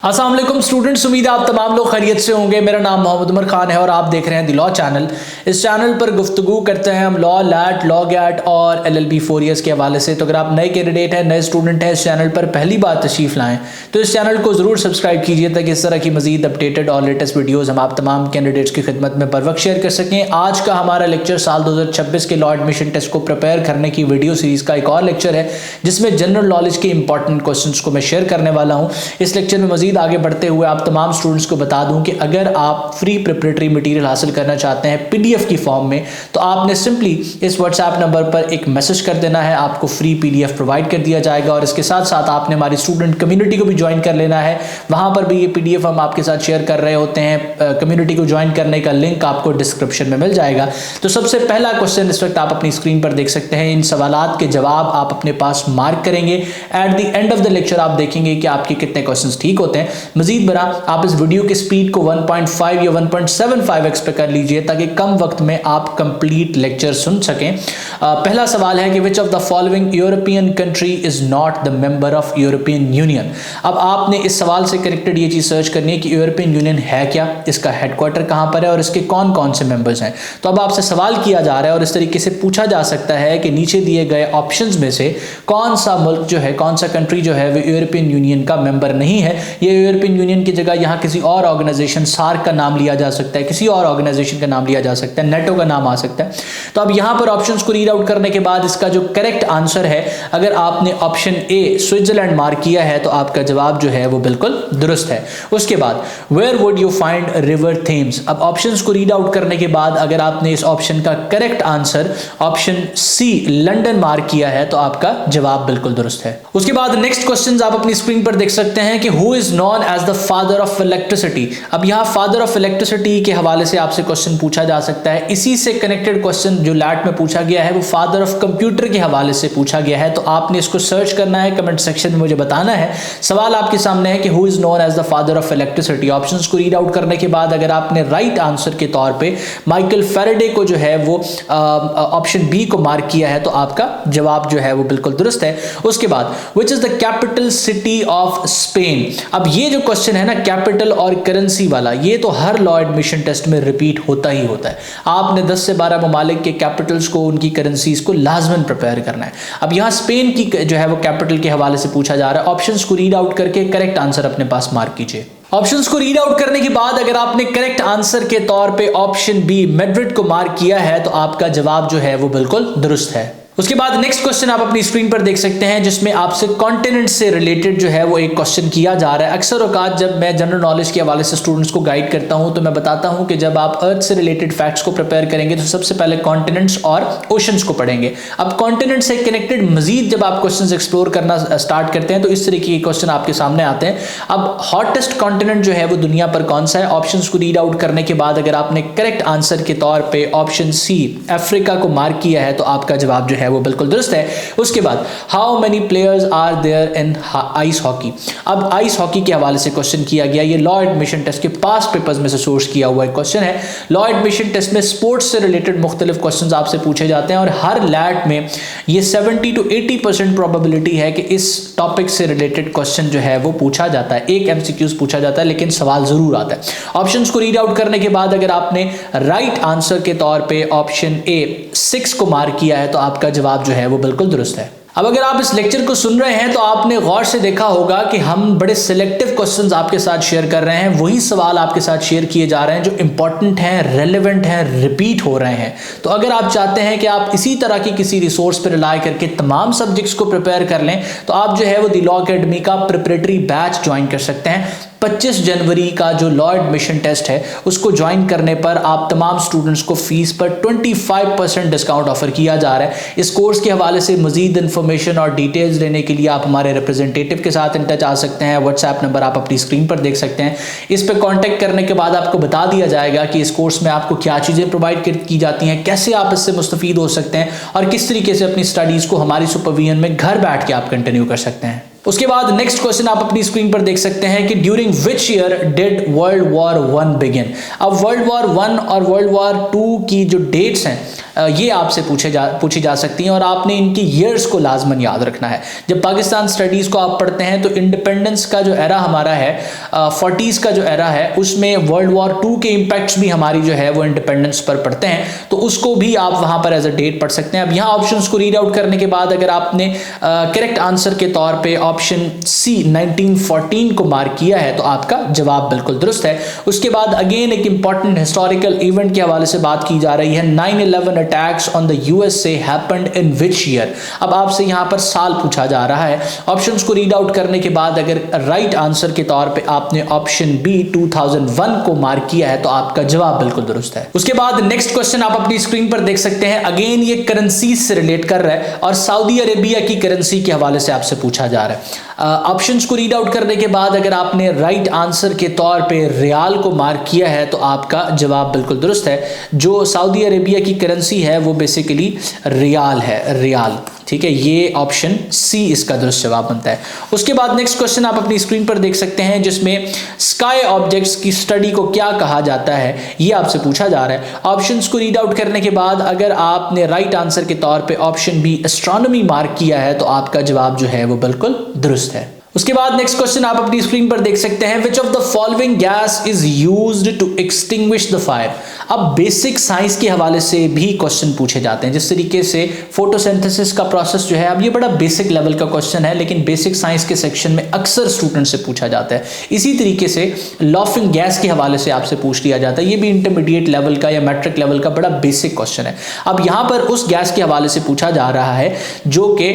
अस्सलाम वालेकुम स्टूडेंट्स, उम्मीद है आप तमाम लोग खैरियत से होंगे। मेरा नाम मोहम्मद उमर खान है और आप देख रहे हैं द लॉ चैनल। इस चैनल पर गुफ्तगू करते हैं हम लॉ, लैट, लॉ गैट और LLB 4 ईयर्स के हवाले से। तो अगर आप नए कैंडिडेट हैं, नए स्टूडेंट हैं, इस चैनल पर पहली बार तशरीफ़ लाएँ तो इस चैनल को ज़रूर सब्सक्राइब कीजिए ताकि इस तरह की मज़ीद अपडेटेड और लेटेस्ट वीडियोज़ हम आप तमाम कैंडिडेट्स की खिदमत में बर वक्त शेयर कर सकें। आज का हमारा लेक्चर साल 2026 के लॉ एडमिशन टेस्ट को प्रिपेयर करने की वीडियो सीरीज़ का एक और लेक्चर है जिसमें जनरल नॉलेज के इंपॉर्टेंट क्वेश्चंस को मैं शेयर करने वाला हूँ। इस लेक्चर में मज़ीद आगे बढ़ते हुए आप तमाम स्टूडेंट्स को बता दूं कि अगर आप फ्री प्रिपरेटरी मटेरियल हासिल करना चाहते हैं PDF की फॉर्म में तो आपने सिंपली इस WhatsApp नंबर पर एक मैसेज कर देना है, आपको फ्री PDF प्रोवाइड कर दिया जाएगा। और इसके साथ साथ आपने हमारी स्टूडेंट कम्युनिटी को भी ज्वाइन कर लेना है, वहां पर भी ये PDF हम आपके साथ शेयर कर रहे होते हैं। कम्युनिटी को ज्वाइन करने का लिंक आपको डिस्क्रिप्शन में मिल जाएगा। तो सबसे पहला क्वेश्चन इस वक्त आप अपनी स्क्रीन पर देख सकते हैं। इन सवालात के जवाब आप अपने पास मार्क करेंगे। At the end of the lecture आप देखेंगे कि आपके कितने क्वेश्चन ठीक होते हैं। मजीद बरा आप इस वीडियो की स्पीड को 1.5 या 1.75x पे कर लीजिए ताकि कम वक्त में आप कंप्लीट लेक्चर सुन सकें। पहला सवाल है कि which of the following European country is not the member of European union. अब आपने इस सवाल से कनेक्टेड ये चीज सर्च करनी है कि यूरोपियन यूनियन है क्या, इसका हेडक्वार्टर कहां पर है और इसके कौन कौन से मेंबर्स हैं। तो अब आपसे सवाल किया जा रहा है और इस तरीके से पूछा जा सकता है कि नीचे दिए गए ऑप्शंस में से कौन सा मुल्क जो है, कौन सा कंट्री जो है वो यूरोपियन यूनियन का मेंबर नहीं है। ये यूरोपियन यूनियन की जगह यहाँ किसी और ऑर्गेनाइजेशन सार्क का नाम लिया जा सकता है, किसी और ऑर्गेनाइजेशन का नाम लिया जा सकता है, नेटो का नाम आ सकता है। तो अब यहाँ पर ऑप्शंस को रीड आउट करने के बाद इसका जो करेक्ट आंसर है, अगर आपने ऑप्शन ए स्विट्जरलैंड मार्क किया है तो आपका जवाब जो है वो बिल्कुल दुरुस्त है। उसके बाद where would you find river Thames. अब ऑप्शंस को रीड आउट करने के बाद अगर आपने इस ऑप्शन का correct answer option C London mark किया है तो आपका जवाब बिल्कुल दुरुस्त है। उसके बाद नेक्स्ट क्वेश्चन आप अपनी स्क्रीन पर देख सकते हैं कि who is known as the father of electricity. अब यहां फादर ऑफ इलेक्ट्रिसिटी के हवाले से आपसे क्वेश्चन पूछा जा सकता है। इसी से कनेक्टेड क्वेश्चन जो लैट में पूछा गया है वो फादर ऑफ कंप्यूटर के हवाले से पूछा गया है। तो आपने इसको सर्च करना है, कमेंट सेक्शन में मुझे बताना है। सवाल आपके सामने है कि who is known as the father of electricity. Options को रीड आउट करने के बाद अगर आपने राइट आंसर के तौर पे माइकल फैराडे को जो है वो ऑप्शन बी को मार्क किया है तो आपका जवाब जो है वो बिल्कुल दुरुस्त है। उसके बाद which is the capital city of Spain. अब ये जो क्वेश्चन है ना कैपिटल और करेंसी वाला, ये तो हर लॉ एडमिशन टेस्ट में रिपीट होता ही होता है। आपने 10 से 12 ममालिक के कैपिटल्स को, उनकी करेंसीज को लाजमन प्रिपेयर करना है। अब यहां स्पेन की जो है वो कैपिटल के हवाले से पूछा जा रहा है। ऑप्शंस को रीड आउट करके करेक्ट आंसर अपने पास मार्क कीजिए। ऑप्शंस को रीड आउट करने के बाद अगर आपने करेक्ट आंसर के तौर पे ऑप्शन बी मैड्रिड को मार्क किया है तो आपका जवाब जो है वो बिल्कुल दुरुस्त है। उसके बाद नेक्स्ट क्वेश्चन आप अपनी स्क्रीन पर देख सकते हैं जिसमें आपसे कॉन्टिनेंट से रिलेटेड जो है वो एक क्वेश्चन किया जा रहा है। अक्सर औकात जब मैं जनरल नॉलेज के हवाले से स्टूडेंट्स को गाइड करता हूं तो मैं बताता हूं कि जब आप अर्थ से रिलेटेड फैक्ट्स को प्रिपेयर करेंगे तो सबसे पहले कॉन्टिनेंट्स और ओशंस को पढ़ेंगे। अब कॉन्टिनेंट से कनेक्टेड मजीद जब आप क्वेश्चन एक्सप्लोर करना स्टार्ट करते हैं तो इस तरीके के क्वेश्चन आपके सामने आते हैं। अब हॉटेस्ट कॉन्टिनेंट जो है वो दुनिया पर कौन सा है। ऑप्शंस को रीड आउट करने के बाद अगर आपने करेक्ट आंसर के तौर पर ऑप्शन सी अफ्रीका को मार्क किया है तो आपका जवाब जो है वो बिल्कुल दुरुस्त है। उसके बाद how many players are there in ice hockey. अब आइस हॉकी के हवाले से क्वेश्चन किया गया। ये लॉ एडमिशन टेस्ट के पास्ट पेपर्स में से सोर्स किया हुआ एक क्वेश्चन है। लॉ एडमिशन टेस्ट में स्पोर्ट्स से रिलेटेड मुख्तलिफ क्वेश्चंस आपसे पूछे जाते हैं और हर लैट में ये 70 to 80% प्रोबेबिलिटी है कि इस टॉपिक से रिलेटेड क्वेश्चन जो है वो पूछा जाता है। एक MCQs पूछा जाता है लेकिन सवाल जरूर आता है। ऑप्शंस को रीड आउट करने के बाद अगर आपने राइट आंसर के तौर पे ऑप्शन ए 6 को मार्क किया है तो आपका जवाब जो है वो बिल्कुल दुरुस्त है। अब अगर आप इस लेक्चर को सुन रहे हैं तो आपने गौर से देखा होगा कि हम बड़े सिलेक्टिव क्वेश्चंस आपके साथ शेयर कर रहे हैं। वही सवाल आपके साथ शेयर किए जा रहे हैं जो इंपॉर्टेंट हैं, रेलेवेंट हैं, रिपीट हो रहे हैं। तो अगर आप चाहते हैं कि आप इसी तरह की किसी रिसोर्स पर रिलाय करके तमाम सब्जेक्ट्स को प्रिपेयर कर लें तो आप जो है वो द लॉ अकेडमी का प्रिपरेटरी बैच ज्वाइन कर सकते हैं। 25 जनवरी का जो लॉ एडमिशन टेस्ट है उसको ज्वाइन करने पर आप तमाम स्टूडेंट्स को फीस पर 25% डिस्काउंट ऑफर किया जा रहा है। इस कोर्स के हवाले से मजीद इन्फॉर्मेशन और डिटेल्स लेने के लिए आप हमारे रिप्रेजेंटेटिव के साथ इन टच आ सकते हैं। व्हाट्सएप नंबर आप अपनी स्क्रीन पर देख सकते हैं। इस पर कॉन्टैक्ट करने के बाद आपको बता दिया जाएगा कि इस कोर्स में आपको क्या चीज़ें प्रोवाइड की जाती हैं, कैसे आप इससे मुस्तफीद हो सकते हैं और किस तरीके से अपनी स्टडीज़ को हमारी सुपरविजन में घर बैठ के आप कंटिन्यू कर सकते हैं। उसके बाद नेक्स्ट क्वेश्चन आप अपनी स्क्रीन पर देख सकते हैं कि during which year did world war 1 begin. अब वर्ल्ड वॉर 1 और वर्ल्ड वॉर 2 की जो डेट्स हैं ये आपसे पूछी जा सकती हैं और आपने इनकी ईयर्स को लाजमन याद रखना है। जब पाकिस्तान स्टडीज़ को आप पढ़ते हैं तो इंडिपेंडेंस का जो एरा हमारा है 40s का जो एरा है उसमें वर्ल्ड वॉर 2 के इम्पैक्ट्स भी हमारी जो है वो इंडिपेंडेंस पर पड़ते हैं, तो उसको भी आप वहाँ पर एज अ डेट पढ़ सकते हैं। अब यहाँ ऑप्शंस को रीड आउट करने के बाद अगर आपने करेक्ट आंसर के तौर पे ऑप्शन सी 1914 को मार्क किया है तो आपका जवाब बिल्कुल दुरुस्त है। उसके बाद अगेन एक इंपॉर्टेंट हिस्टोरिकल इवेंट के हवाले से बात की जा रही है, 9/11 attacks on the USA happened in which year. अब आपसे यहाँ पर साल पूछा जा रहा है। ऑप्शंस को रीड आउट करने के बाद अगर राइट आंसर के तौर पे आपने ऑप्शन बी 2001 को मार्क किया है तो आपका जवाब बिल्कुल दुरुस्त है। उसके बाद नेक्स्ट क्वेश्चन आप अपनी स्क्रीन पर देख सकते हैं। अगेन ये करेंसी से रिलेट कर रहा है और सऊदी अरेबिया की करेंसी के हवाले से आपसे पूछा जा रहा है। ऑप्शंस को रीड आउट करने के बाद अगर आपने राइट आंसर के तौर पे रियाल को मार्क किया है तो आपका जवाब बिल्कुल दुरुस्त है। जो सऊदी अरेबिया की करेंसी है वो बेसिकली रियाल है, रियाल, ठीक है। ये ऑप्शन सी इसका दुरुस्त जवाब बनता है। उसके बाद नेक्स्ट क्वेश्चन आप अपनी स्क्रीन पर देख सकते हैं जिसमें स्काई ऑब्जेक्ट्स की स्टडी को क्या कहा जाता है ये आपसे पूछा जा रहा है। ऑप्शंस को रीड आउट करने के बाद अगर आपने राइट आंसर के तौर पे ऑप्शन बी एस्ट्रोनॉमी मार्क किया है तो आपका जवाब जो है वो बिल्कुल दुरुस्त है। उसके बाद नेक्स्ट क्वेश्चन आप अपनी स्क्रीन पर देख सकते हैं, which of the following gas is used to extinguish the fire. अब बेसिक साइंस के हवाले से भी क्वेश्चन पूछे जाते हैं, जिस तरीके से फोटोसिंथेसिस का प्रोसेस जो है, अब ये बड़ा बेसिक लेवल का क्वेश्चन है लेकिन बेसिक साइंस के सेक्शन में अक्सर स्टूडेंट से पूछा जाता है। इसी तरीके से लॉफिंग गैस के हवाले से आपसे पूछ लिया जाता है, ये भी इंटरमीडिएट लेवल का या मैट्रिक लेवल का बड़ा बेसिक क्वेश्चन है। अब यहाँ पर उस गैस के हवाले से पूछा जा रहा है जो कि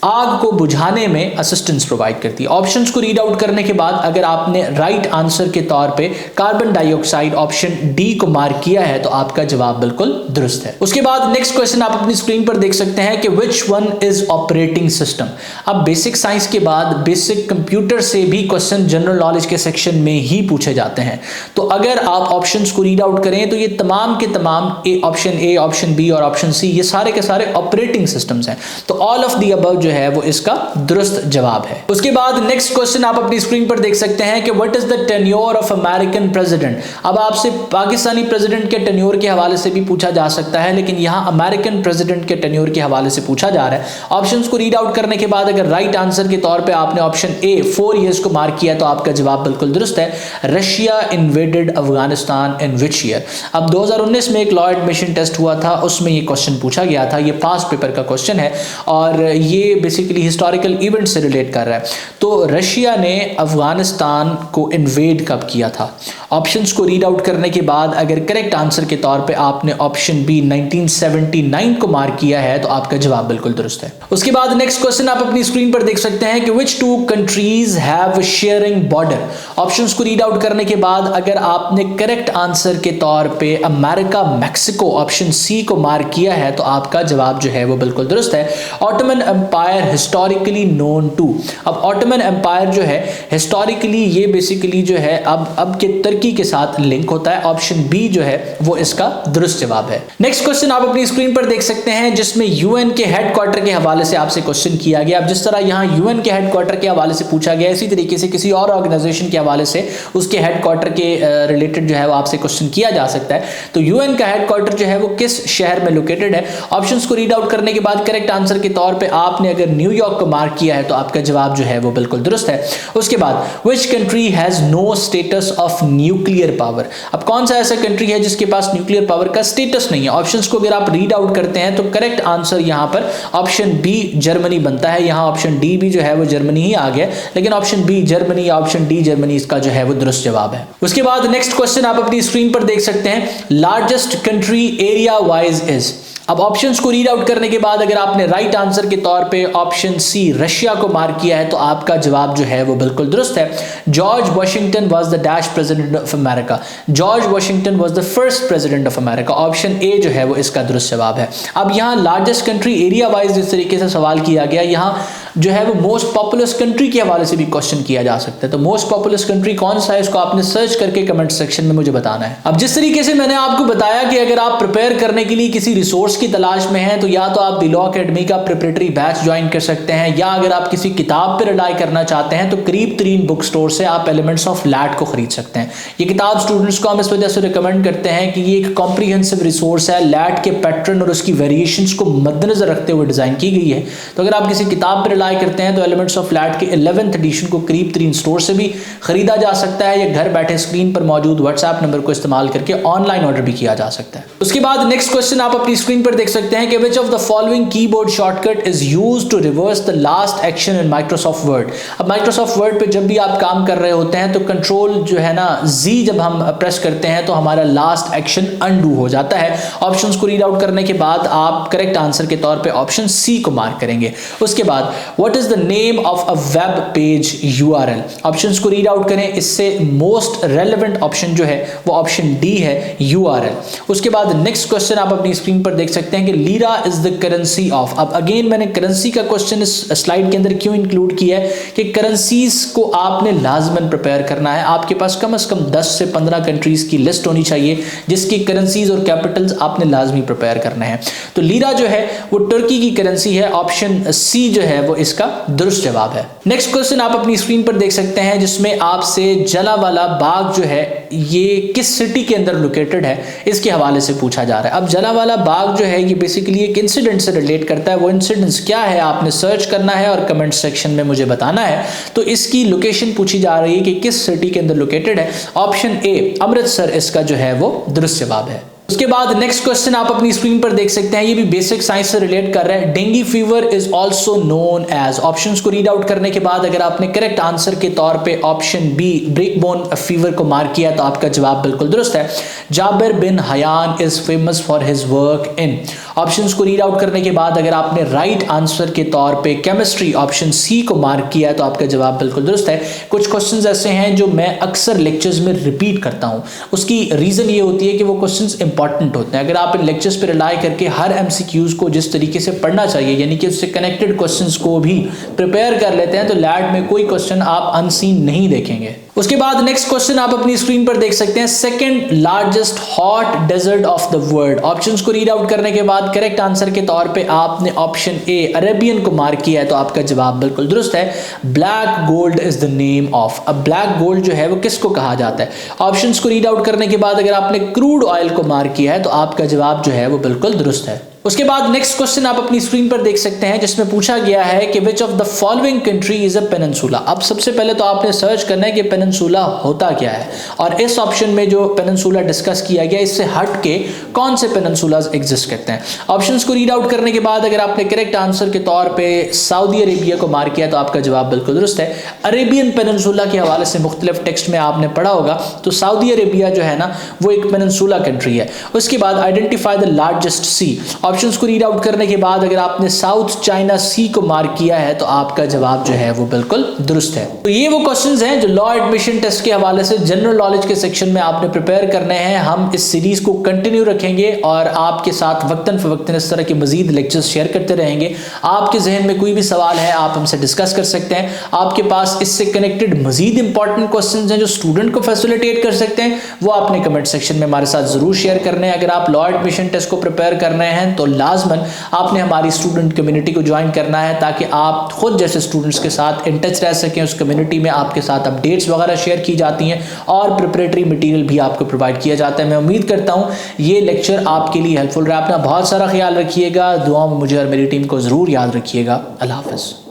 आग को बुझाने में असिस्टेंस प्रोवाइड करती है। ऑप्शंस को रीड आउट करने के बाद अगर आपने राइट आंसर के तौर पे कार्बन डाइऑक्साइड ऑप्शन डी को मार्क किया है तो आपका जवाब बिल्कुल दुरुस्त है। उसके बाद नेक्स्ट क्वेश्चन आप अपनी स्क्रीन पर देख सकते हैं कि which one is operating system. अब बेसिक साइंस के बाद बेसिक कंप्यूटर से भी क्वेश्चन जनरल नॉलेज के सेक्शन में ही पूछे जाते हैं, तो अगर आप ऑप्शंस को रीड आउट करें तो ये तमाम के तमाम ऑप्शन ए, ऑप्शन बी और ऑप्शन सी ये सारे के सारे ऑपरेटिंग सिस्टम्स हैं, तो ऑल ऑफ द अबव जो है वो इसका दुरुस्त जवाब है। उसके बाद नेक्स्ट क्वेश्चन आप अपनी स्क्रीन पर देख सकते हैं कि what is the tenure of American president. अब आपसे पाकिस्तानी प्रेसिडेंट के टेन्योर के हवाले से भी पूछा जा सकता है लेकिन यहां अमेरिकन प्रेसिडेंट के टेन्योर के हवाले से पूछा जा रहा है। ऑप्शंस को रीड आउट करने के बाद अगर राइट आंसर के तौर पे आपने ऑप्शन ए 4 इयर्स को मार्क किया तो आपका जवाब बिल्कुल दुरुस्त है। Russia invaded Afghanistan in which year. अब 2019 में एक लॉ एडमिशन टेस्ट हुआ था, उसमें ये क्वेश्चन पूछा गया था, ये पास्ट पेपर का क्वेश्चन है और ये बेसिकली हिस्टोरिकल इवेंट से रिलेट कर रहा है। तो रशिया ने अफगानिस्तान को इन्वेड कब किया था। ऑप्शंस को रीड आउट करने के बाद अगर करेक्ट आंसर के तौर पे आपने ऑप्शन बी 1979 को मार्क किया है तो आपका जवाब बिल्कुल दुरुस्त है। उसके बाद नेक्स्ट क्वेश्चन आप अपनी स्क्रीन पर देख सकते हैं कि which two countries have sharing border. Options को रीड आउट करने के बाद अगर आपने करेक्ट आंसर के तौर पे अमेरिका मैक्सिको ऑप्शन सी को मार्क किया है तो आपका जवाब जो है वो बिल्कुल दुरुस्त है। Ottoman empire historically known to. अब ऑटोमन एम्पायर जो है हिस्टोरिकली ये बेसिकली जो है अब के तुर्की के साथ लिंक होता है। ऑप्शन बी जो है वो इसका दुरुस्त जवाब है। नेक्स्ट क्वेश्चन आप अपनी स्क्रीन पर देख सकते हैं जिसमें यूएन के हेडक्वार्टर के हवाले से आपसे क्वेश्चन किया गया। अब जिस तरह यहाँ यूएन के हेडक्वार्टर के हवाले से पूछा गया इसी तरीके से किसी और ऑर्गेनाइजेशन के हवाले से उसके हेडक्वार्टर के रिलेटेड जो है वो आपसे क्वेश्चन किया जा सकता है। तो यूएन का हेडक्वार्टर जो है वो किस शहर में लोकेटेड है। ऑप्शंस को रीड आउट करने के बाद करेक्ट आंसर के तौर पे आपने अगर न्यूयॉर्क को मार्क किया है तो आपका जवाब जो है वो बिल्कुल दुरुस्त है। उसके बाद which country has no status of nuclear power. अब कौन सा ऐसा कंट्री है जिसके पास न्यूक्लियर पावर का स्टेटस नहीं है। ऑप्शंस को अगर आप रीड आउट करते हैं तो करेक्ट आंसर यहां पर ऑप्शन बी जर्मनी बनता है। यहां ऑप्शन डी भी जो है वो जर्मनी ही आ गया लेकिन ऑप्शन बी जर्मनी या ऑप्शन डी जर्मनी इसका जो है वो दुरुस्त जवाब है। उसके बाद नेक्स्ट क्वेश्चन आप अपनी स्क्रीन पर देख सकते हैं largest country area wise is. अब ऑप्शंस को रीड आउट करने के बाद अगर आपने राइट आंसर के तौर पे ऑप्शन सी रशिया को मार्क किया है तो आपका जवाब जो है वो बिल्कुल दुरुस्त है। George Washington was the dash president of America. George Washington was the first president of America. Option A जो है वो इसका दुरुस्त जवाब है। अब यहाँ लार्जेस्ट कंट्री एरिया वाइज जिस तरीके से सवाल किया गया यहाँ जो है वो मोस्ट पॉपुलस कंट्री के हवाले से भी क्वेश्चन किया जा सकता है। तो मोस्ट पॉपुलस कंट्री कौन सा है इसको आपने सर्च करके कमेंट सेक्शन में मुझे बताना है। अब जिस तरीके से मैंने आपको बताया कि अगर आप प्रिपेयर करने के लिए किसी रिसोर्स की तलाश में हैं तो या तो आप द लॉ अकेडमी का प्रिपरेटरी बैच ज्वाइन कर सकते हैं, या अगर आप किसी किताब पर रिलाई करना चाहते हैं तो करीब तरीन बुक स्टोर से आप एलिमेंट्स ऑफ लैट को खरीद सकते हैं। ये किताब स्टूडेंट्स को हम इस वजह से रिकमेंड करते हैं कि ये एक कॉम्प्रिहेंसिव रिसोर्स है, लैट के पैटर्न और उसकी वेरिएशंस को मद्देनजर रखते हुए डिजाइन की गई है। तो अगर आप किसी किताब पर रिलाई करते हैं तो एलिमेंट्स ऑफ लैट के 11th एडिशन को करीब तरीन स्टोर से भी खरीदा जा सकता है, या घर बैठे स्क्रीन पर मौजूद व्हाट्सएप नंबर को इस्तेमाल करके ऑनलाइन ऑर्डर भी किया जा सकता है। उसके बाद नेक्स्ट क्वेश्चन आप अपनी स्क्रीन पर देख सकते हैं कि which of the following keyboard shortcut is used to reverse the last action in Microsoft Word. अब माइक्रोसॉफ्ट वर्ड पे जब भी आप काम कर रहे होते हैं तो कंट्रोल जो है ना जी जब हम प्रेस करते हैं तो हमारा लास्ट एक्शन अनडू हो जाता है। ऑप्शंस को रीड आउट करने के बाद आप करेक्ट आंसर के तौर पे ऑप्शन सी को मार्क करेंगे। उसके बाद what is the name of a web page URL. Options को रीड आउट करें, इससे मोस्ट रेलेवेंट ऑप्शन जो है वो ऑप्शन डी है यूआरएल। उसके बाद नेक्स्ट क्वेश्चन आप अपनी स्क्रीन पर देख सकते हैं कि lira is the currency of. अब अगेन मैंने करेंसी का क्वेश्चन इस स्लाइड के अंदर क्यों इंक्लूड किया है कि करेंसीज को आपने लाजमन प्रिपेयर करना है। आपके पास कम से कम 10 से 15 कंट्रीज की लिस्ट होनी चाहिए जिसकी करेंसीज और कैपिटल्स आपने लाजमी प्रिपेयर करने हैं। तो लीरा जो है वो तुर्की की करेंसी है, ऑप्शन सी जो है वो इसका दुरुस्त जवाब है। नेक्स्ट क्वेश्चन आप अपनी स्क्रीन पर देख सकते हैं जिसमें आपसे जलावाला बाग जो है ये किस सिटी के अंदर लोकेटेड है इसके हवाले से पूछा जा रहा है। अब जलावाला बाग जो है ये बेसिकली एक इंसिडेंट से रिलेट करता है। वो इंसिडेंट्स क्या है आपने सर्च करना है और कमेंट सेक्शन में मुझे बताना है। तो इसकी लोकेशन पूछी जा रही है कि किस सिटी के अंदर लोकेटेड है। ऑप्शन ए अमृतसर इसका जो है वो दुरुस्त जवाब है। उसके बाद नेक्स्ट क्वेश्चन आप अपनी स्क्रीन पर देख सकते हैं, ये भी बेसिक साइंस से रिलेट कर रहा है। Dengue fever is also known as. Options को रीड आउट करने के बाद अगर आपने करेक्ट आंसर के तौर पे option B break bone fever को मार्क किया तो आपका जवाब बिल्कुल दुरुस्त है। Jabir bin Hayyan is famous for his work in. Options को रीड आउट करने के बाद अगर आपने राइट आंसर के तौर पे केमिस्ट्री ऑप्शन सी को मार्क किया तो आपका जवाब बिल्कुल दुरुस्त है। कुछ क्वेश्चंस ऐसे हैं जो मैं अक्सर लेक्चर्स में रिपीट करता हूं, उसकी रीजन ये होती है कि वो क्वेश्चंस इंपॉर्टेंट होते हैं। अगर आप इन लेक्चर्स पे रिलाई करके हर एमसीक्यूज को जिस तरीके से पढ़ना चाहिए यानी कि उससे कनेक्टेड क्वेश्चंस को भी प्रिपेयर कर लेते हैं तो लैट में कोई क्वेश्चन आप अनसीन नहीं देखेंगे। उसके बाद नेक्स्ट क्वेश्चन आप अपनी स्क्रीन पर देख सकते हैं, second largest hot desert of the world. Options को रीड आउट करने के बाद करेक्ट आंसर के तौर पे आपने ऑप्शन ए अरेबियन को मार्क किया है तो आपका जवाब बिल्कुल दुरुस्त है। Black gold is the name of. अब ब्लैक गोल्ड जो है वो किसको कहा जाता है। ऑप्शंस को रीड आउट करने के बाद अगर आपने क्रूड ऑयल को मार्क किया है तो आपका जवाब जो है वो बिल्कुल दुरुस्त है। उसके बाद नेक्स्ट क्वेश्चन आप अपनी स्क्रीन पर देख सकते हैं जिसमें पूछा गया है कि which of the following country is a peninsula. अब सबसे पहले तो आपने सर्च करना है कि पेनिनसुला होता क्या है और इस ऑप्शन में जो पेनिनसुला डिस्कस किया गया इससे हट के कौन से पेनिनसुलाज एग्जिस्ट करते हैं। ऑप्शंस को रीड आउट करने के बाद अगर आपने करेक्ट आंसर के तौर पे सऊदी अरेबिया को मार्क किया तो आपका जवाब बिल्कुल दुरुस्त है। अरेबियन पेनिनसुला के हवाले से मुख्तलिफ टेक्स्ट में आपने पढ़ा होगा तो सऊदी अरेबिया जो है ना वो एक पेनिनसुला कंट्री है। उसके बाद identify the largest C. Options को रीड आउट करने के बाद अगर आपने साउथ चाइना सी को मार्क किया है तो आपका जवाब जो है वो बिल्कुल दुरुस्त है। तो ये वो क्वेश्चंस हैं जो लॉ एडमिशन टेस्ट के हवाले से जनरल नॉलेज के सेक्शन में आपने प्रिपेयर करने हैं। हम इस सीरीज को कंटिन्यू रखेंगे और आपके साथ वक्तन फवक्तन इस तरह के मजीद लेक्चर्स शेयर करते रहेंगे। आपके जहन में कोई भी सवाल है आप हमसे डिस्कस कर सकते हैं। आपके पास इससे कनेक्टेड मजीद इंपॉर्टेंट क्वेश्चंस हैं जो स्टूडेंट को फैसिलिटेट कर सकते हैं, वो आपने कमेंट सेक्शन में हमारे साथ जरूर शेयर करने हैं। अगर आप लॉ एडमिशन टेस्ट को प्रिपेयर कर रहे हैं तो लाजमन आपने हमारी स्टूडेंट कम्युनिटी को ज्वाइन करना है ताकि आप खुद जैसे स्टूडेंट्स के साथ इन टच रह सकें। उस कम्युनिटी में आपके साथ अपडेट्स वगैरह शेयर की जाती हैं और प्रिपरेटरी मटेरियल भी आपको प्रोवाइड किया जाता है। मैं उम्मीद करता हूं ये लेक्चर आपके लिए हेल्पफुल रहा। अपना बहुत सारा ख्याल रखिएगा, दुआओं में मुझे और मेरी टीम को जरूर याद रखिएगा। अल्लाह हाफिज़।